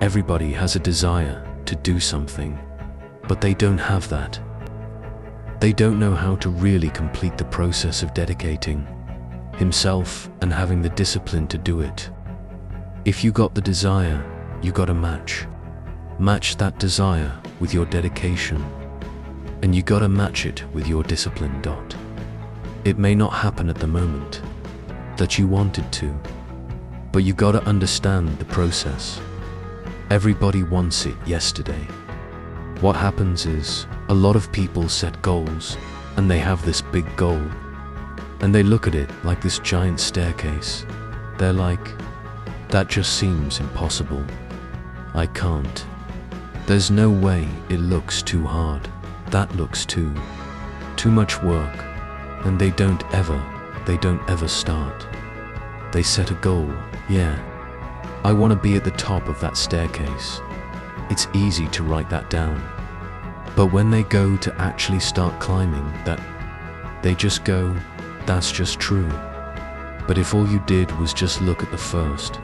Everybody has a desire to do something, but they don't have that. They don't know how to really complete the process of dedicating himself and having the discipline to do it. If you got the desire, you gotta match that desire with your dedication, and you gotta match it with your discipline. It may not happen at the moment that you wanted to, but you gotta understand the process. Everybody wants it yesterday. What happens is, a lot of people set goals, and they have this big goal, and they look at it like this giant staircase. They're like, that just seems impossible. I can't. There's no way. It looks too hard. That looks too much work. And they don't ever start. They set a goal. Yeah, I want to be at the top of that staircase. It's easy to write that down. But when they go to actually start climbing that, they just go, that's just true. But if all you did was just look at the first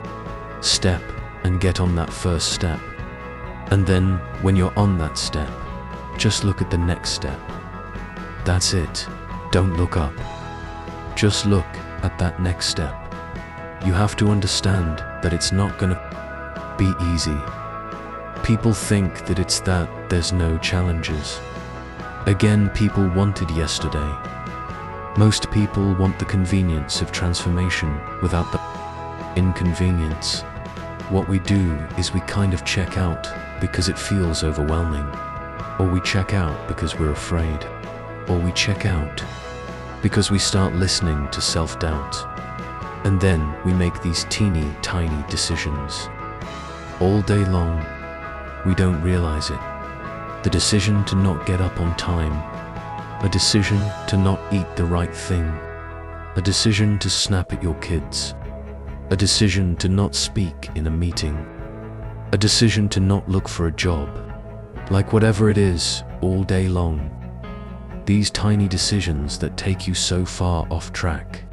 step and get on that first step, and then when you're on that step, just look at the next step. That's it. Don't look up. Just look at that next step. You have to understand that it's not gonna be easy. People think that it's that there's no challenges. Again, people wanted yesterday. Most people want the convenience of transformation without the inconvenience. What we do is we kind of check out because it feels overwhelming, or we check out because we're afraid, or we check out because we start listening to self-doubt. And then we make these teeny tiny decisions all day long. We don't realize it. The decision to not get up on time, a decision to not eat the right thing, a decision to snap at your kids, a decision to not speak in a meeting, a decision to not look for a job, like whatever it is, all day long. These tiny decisions that take you so far off track.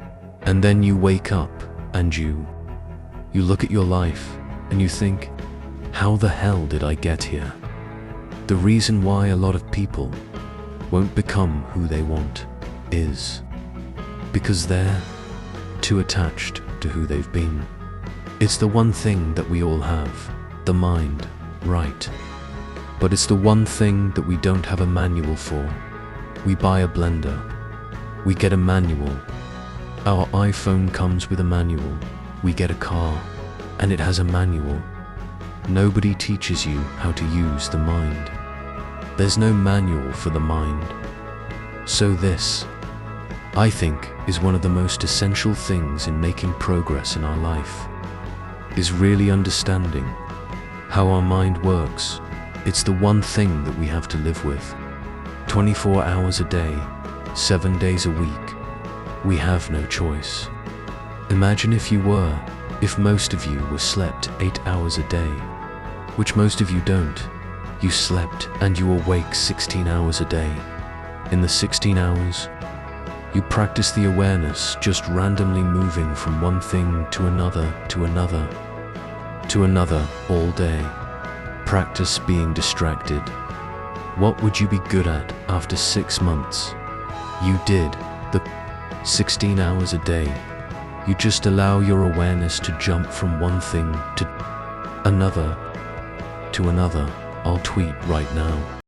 And then you wake up and you look at your life and you think, how the hell did I get here? The reason why a lot of people won't become who they want is because they're too attached to who they've been. It's the one thing that we all have, the mind, right? But it's the one thing that we don't have a manual for. We buy a blender, we get a manual. Our iPhone comes with a manual. We get a car, and it has a manual. Nobody teaches you how to use the mind. There's no manual for the mind. So this, I think, is one of the most essential things in making progress in our life, is really understanding how our mind works. It's the one thing that we have to live with. 24 hours a day, 7 days a week. We have no choice. Imagine if most of you were slept 8 hours a day, which most of you don't. You slept and you awake 16 hours a day. In the 16 hours, you practice the awareness, just randomly moving from one thing to another, to another, to another all day. Practice being distracted. What would you be good at after 6 months? You did the 16 hours a day. You just allow your awareness to jump from one thing to another, to another. I'll tweet right now.